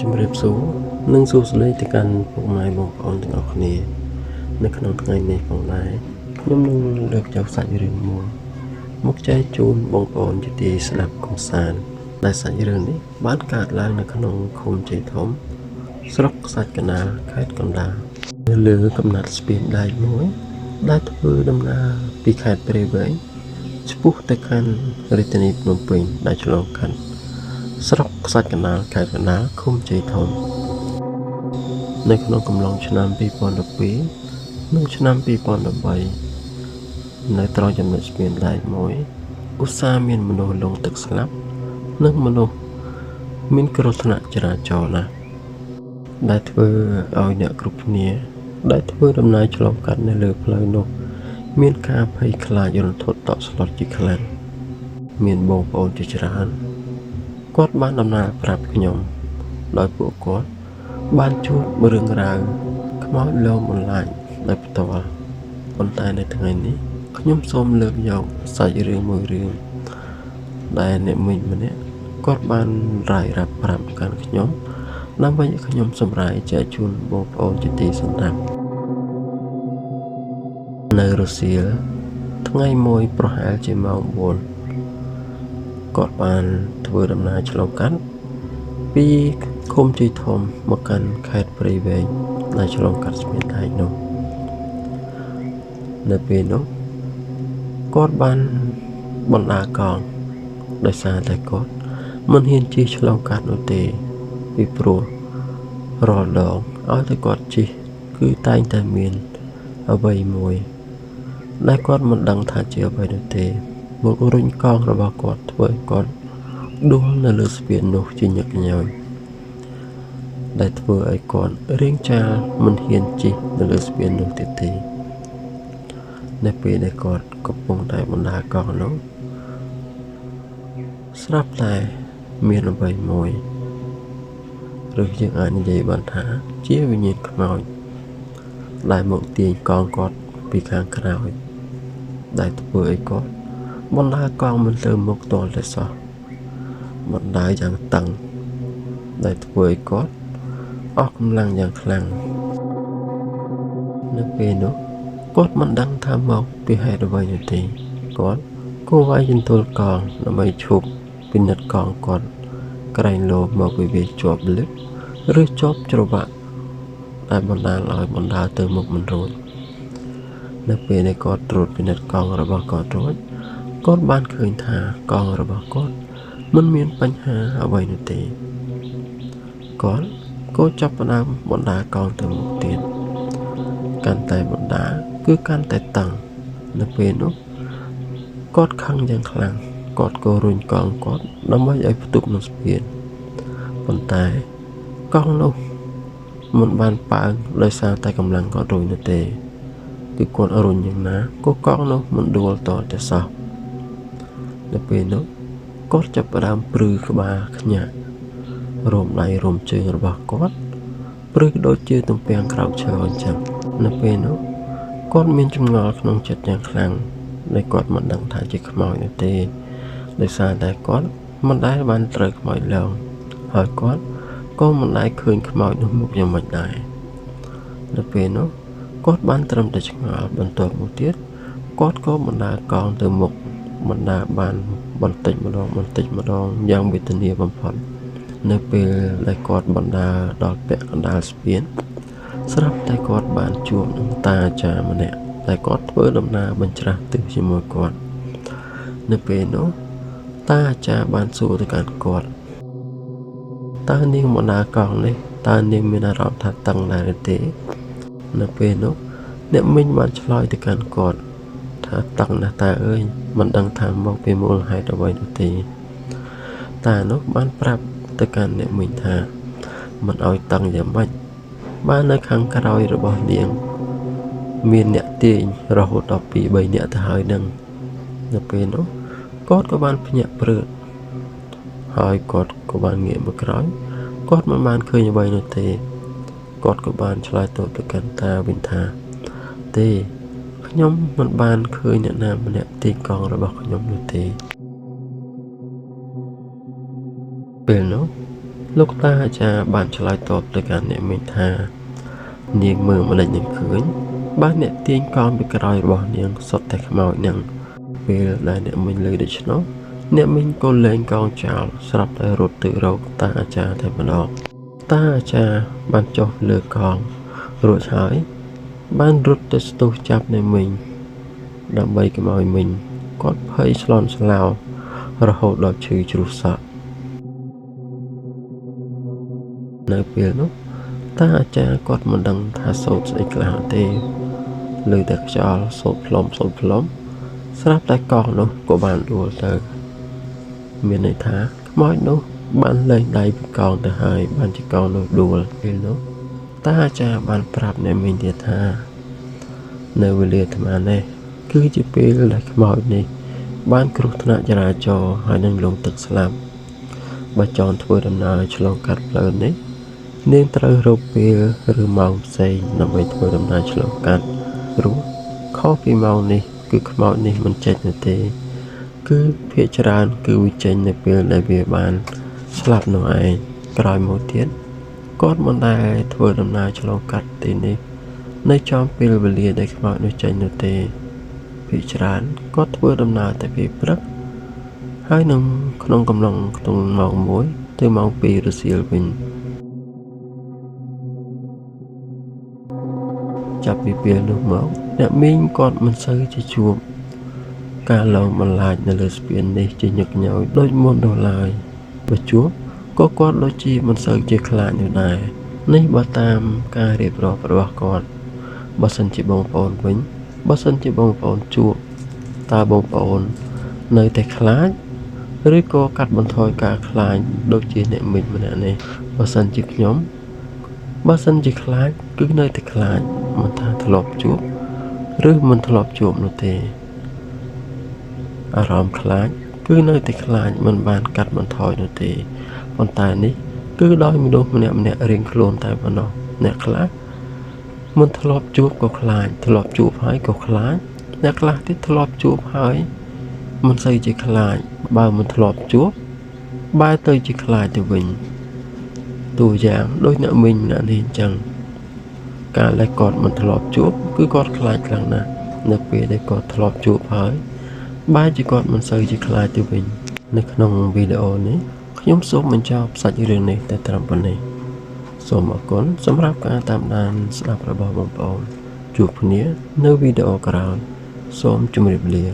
ជំរាបសួរនិងសួស្តីទៅកាន់ពុកម៉ែបងប្អូនទាំងអស់គ្នានៅក្នុងថ្ងៃនេះផងដែរខ្ញុំនឹងលើកយកសាច់រឿងមួយមកចែកជូនបងប្អូនជាទីស្ដាប់កំសាន្តដែលសាច់រឿងនេះបានកើតឡើងនៅក្នុងឃុំជ័យធំស្រុកខ្សាច់កណ្ដាលខេត្តកណ្ដាលនៅលើកំណាត់ស្ពានដែកមួយដែលធ្វើដំណើរពីខេត្តព្រៃវែងឆ្ពោះទៅកាន់រាជធានីភ្នំពេញដែលឆ្លងកាត់ស្រុកខ្សាច់កណ្ដាលខេត្តកណ្ដាលឃុំជ័យធំនៅក្នុងកំឡុងឆ្នាំ2012និងឆ្នាំ2013នៅត្រង់ចំណុចស្ពានដែកមួយឧស្សាហ៍មានមនុស្សលង់ទឹកស្លាប់និងមនុស្សមានគ្រោះថ្នាក់ចរាចរណ៍ណាស់ដែលធ្វើឲ្យអ្នកគ្រប់គ្នាដែលធ្វើដំណើរឆ្លងកាត់នៅលើផ្លូវនោះមានការភ័យខ្លាចរន្ធត់តក់ស្លុតជាខ្លាំងមានបងប្អូនជាច្រើនគាត់បានដំណើរប្រាប់ខ្ញុំដោយពួកគាត់បានជួបរឿងរ៉ាវខ្មោចលងបន្លាចដោយផ្ទាល់ប៉ុន្តែនៅថ្ងៃនេះខ្ញុំសូមលើកយកសាច់រឿងមួយរឿងដែលអ្នកមិញម្នាក់គាត់បានរាយរាប់ប្រាប់កាន់ខ្ញុំដើម្បីឲ្យខ្ញុំសម្រាយចែកជូនបងប្អូនជាទីសម្រាប់នៅរសៀលថ្ងៃមួយប្រហែលជាម៉ោង4គាត់បានធ្វើដំណើរឆ្លងកាត់ពីឃុំជ័យធំមកកាន់ខេត្តព្រៃវែងដែលឆ្លងកាត់ស្ពានដែកនោះនៅពេលនោះគាត់បានបណ្ដាកង់ដោយសារតែគាត់មិនហ៊ានជិះឆ្លងកាត់នោះទេពីព្រោះរាល់ដងឲ្យតែគាត់ជិះគឺតែងតែមានអ្វីមួយដែលគាត់មិនដឹងថាជាអ្វីនោះទេមករុញកង់របស់គាត់ធ្វើឲ្យគាត់ដួលនៅលើស្ពាននោះជាញឹកញយដែលធ្វើឲ្យគាត់រៀងចាលមិនហ៊ានជិះនៅលើស្ពាននោះទៀតទេនៅពេលដែលគាត់កំពុងតែបណ្ដាកង់នោះស្រាប់តែមានអ្វីមួយឬយើងអាចនិយាយបានថាជាវិញ្ញាណខ្មោចដែលមកទាញកង់គាត់ពីខាងក្រោយដែលធ្វើឲ្យគាត់បណ្ដាកង់មិនទៅមុខទាល់តែសោះបណ្ដាយ៉ាងតឹងដែលធ្វើឲ្យគាត់អស់កម្លាំងយ៉ាងខ្លាំងនៅពេលនោះគាត់មិនដឹងថាមកពីហេតុអ្វីនោះទេគាត់ក៏វាយចន្ទល់កង់ដើម្បីឈប់ពិនិត្យកង់គាត់ក្រែងលោមកពីវាជាប់លិបឬជាប់ច្រវាក់ដែលបណ្ដាលឲ្យបណ្ដាទៅមុខមិនរួចនៅពេលដែលគាត់ត្រួតពិនិត្យកង់របស់គាត់រួចគាត់បានឃើញថាកង់របស់គាត់មិនមានបញ្ហាអ្វីនោះទេគាត់ក៏ចាប់ផ្ដើមបណ្ដាកង់ទៅមុខទៀតកាន់តែបណ្ដាគឺកាន់តែតឹងនៅពេលនោះគាត់ខឹងយ៉ាងខ្លាំងគាត់ក៏រុញកង់គាត់ដើម្បីឲ្យផ្ទុកនឹងស្ពានប៉ុន្តែកង់នោះមិនបានប៉ើងដោយសារតែកម្លាំងគាត់រុញនោះទេគឺគាត់រុញយ៉ាងណាក៏កង់នោះមិនដួលតតែសោះនៅពេលនោះគាត់ចាប់ផ្ដើមព្រឺក្បាលខ្ញាក់រោមដៃរោមជើងរបស់គាត់ព្រឺដូចជាទំពាំងក្រោកឈរអញ្ចឹងនៅពេលនោះគាត់មានចម្ងល់ក្នុងចិត្តយ៉ាងខ្លាំងដែលគាត់មិនដឹងថាជាខ្មោចនោះទេដោយសារតែគាត់មិនដែលបានត្រូវខ្មោចឡងហើយគាត់ក៏មិនដែលឃើញខ្មោចនោះមុខយ៉ាងម៉េចដែរនៅពេលនោះគាត់បានត្រឹមតែឆ្ងល់បន្ទាប់មកទៀតគាត់ក៏បណ្ដាកង់ទៅមុខបណ្ដាបានបន្តិចម្ដងយ៉ាងវេទនាបំផុតនៅពេលដែលគាត់បណ្ដាដល់ពាក់កណ្ដាលស្ពានស្រាប់តែគាត់បានជួបនឹងតាអាចារ្យម្នាក់ដែលគាត់ធ្វើដំណើរបញ្ច្រាស់ទិសជាមួយគាត់នៅពេលនោះតាអាចារ្យបានសួរទៅកាន់គាត់តើនាងបណ្ដាកង់នេះតើនាងមានអារម្មណ៍ថាតឹងដែរទេនៅពេលនោះអ្នកមិញបានឆ្លើយទៅកាន់គាត់ថាតឹងណាស់តាអើយមិនដឹងថាមកពីមូលហេតុអ្វីនោះទេតានោះបានប្រាប់ទៅកាន់អ្នកមិញថាមិនឲ្យតឹងយ៉ាងម៉េចបាននៅខាងក្រោយរបស់នាងមានអ្នកទាញរហូតដល់2-3នាក់ទៅហើយនឹងនៅពេលនោះគាត់ក៏បានភ្ញាក់ព្រឺតហើយគាត់ក៏បានងាកមកក្រោយគាត់មិនបានឃើញអ្វីនោះទេគាត់ក៏បានឆ្លើយតបទៅកាន់តាវិញថាទេខ្ញុំមិនបានឃើញអ្នកណាម្នាក់ទាញកង់របស់ខ្ញុំនោះទេពេលនោះ លោកតាអាចារ្យបានឆ្លើយតបទៅកាន់អ្នកមីងថានាងមើលមិនដាច់នឹងឃើញបានអ្នកទាញកោនពីក្រោយរបស់នាងសុទ្ធតែខ្មោចនឹងពេលដែលអ្នកមីងលើដូច្នោះអ្នកមីងក៏លែងកោងចោលស្រាប់តែរត់ទៅរកតាអាចារ្យតែម្ដងតាអាចារ្យបានចុះលើកងរួចហើយបានរត់ទៅស្ទុះចាប់អ្នកមីងដើម្បីកុំឲ្យមីងគាត់ភ័យស្លន់ស្លោរហូតដល់ឈឺជ្រុះសក់នៅពេលនោះតាអាចារ្យគាត់មិនដឹងថាសូត្រស្អីខ្លះទេលើតែខ្យល់សូត្រផ្លុំស្រាប់តែកោះនោះក៏បានដួលទៅមានន័យថាខ្មោចនោះបានលែងដៃពីកោងទៅហើយបានជាកោងនោះដួលពេលនោះតាអាចារ្យបានប្រាប់អ្នកមីងទៀតថានៅវេលាអាត្មានេះគឺជាពេលដែលខ្មោចនេះបានគ្រោះថ្នាក់ចរាចរណ៍ហើយនឹងលង់ទឹកស្លាប់បើចង់ធ្វើដំណើរឆ្លងកាត់ផ្លូវនេះនាងត្រូវរកពេលឬម៉ោងផ្សេងដើម្បីធ្វើដំណើរឆ្លងកាត់ព្រោះខុសពីម៉ោងនេះគឺខ្មោចនេះមិនចេញនោះទេគឺភាគច្រើនគឺវាចេញនៅពេលដែលវាបានស្លាប់នោះឯងក្រោយមកទៀតគាត់មិនដែលធ្វើដំណើរឆ្លងកាត់ទីនេះនៅចំពេលវេលាដែលខ្មោចនោះចេញនោះទេភាគច្រើនគាត់ធ្វើដំណើរតែពេលព្រឹកហើយនឹងក្នុងកំឡុងក្នុងម៉ោង1ទៅម៉ោង2រសៀលវិញចាប់ពីពេលនោះមកអ្នកមីងគាត់មិនសូវជាជួបការឡងបន្លាចនៅលើស្ពាននេះជាញឹកញយដូចមុននោះឡើយបើជួបក៏គាត់ដូចជាមិនសូវជាខ្លាចនោះដែរនេះបើតាមការរៀបរាប់របស់គាត់បើសិនជាបងប្អូនវិញបើសិនជាបងប្អូនជួបតើបងប្អូននៅតែខ្លាចឬក៏កាត់បន្ថយការខ្លាចដូចជាអ្នកមីងម្នាក់នេះបើសិនជាខ្ញុំបើសិនជាខ្លាចគឺនៅតែខ្លាចមិនថាធ្លាប់ជួបឬមិនធ្លាប់ជួបនោះទេអារម្មណ៍ខ្លាចគឺនៅតែខ្លាចមិនបានកាត់បន្ថយនោះទេប៉ុន្តែនេះគឺដោយមនុស្សម្នាក់រៀងខ្លួនតែប៉ុណ្ណោះអ្នកខ្លះមិនធ្លាប់ជួបក៏ខ្លាចធ្លាប់ជួបហើយក៏ខ្លាចអ្នកខ្លះទៀតធ្លាប់ជួបហើយមិនសូវជាខ្លាចបើមិនធ្លាប់ជួបបែរទៅជាខ្លាចទៅវិញតួយ៉ាងដូចអ្នកមីងម្នាក់នេះអញ្ចឹងកាលដែលគាត់មិនធ្លាប់ជួបគឺគាត់ខ្លាចខ្លាំងណាស់នៅពេលដែលគាត់ធ្លាប់ជួបហើយបែរជាគាត់មិនសូវជាខ្លាចទៅវិញនៅក្នុងវីដេអូនេះខ្ញុំសូមបញ្ចប់សាច់រឿងនេះតែត្រឹមប៉ុណ្ណេះសូមអរគុណសម្រាប់ការតាមដានស្ដាប់របស់បងប្អូនជួបគ្នានៅវីដេអូក្រោយសូមជម្រាបលា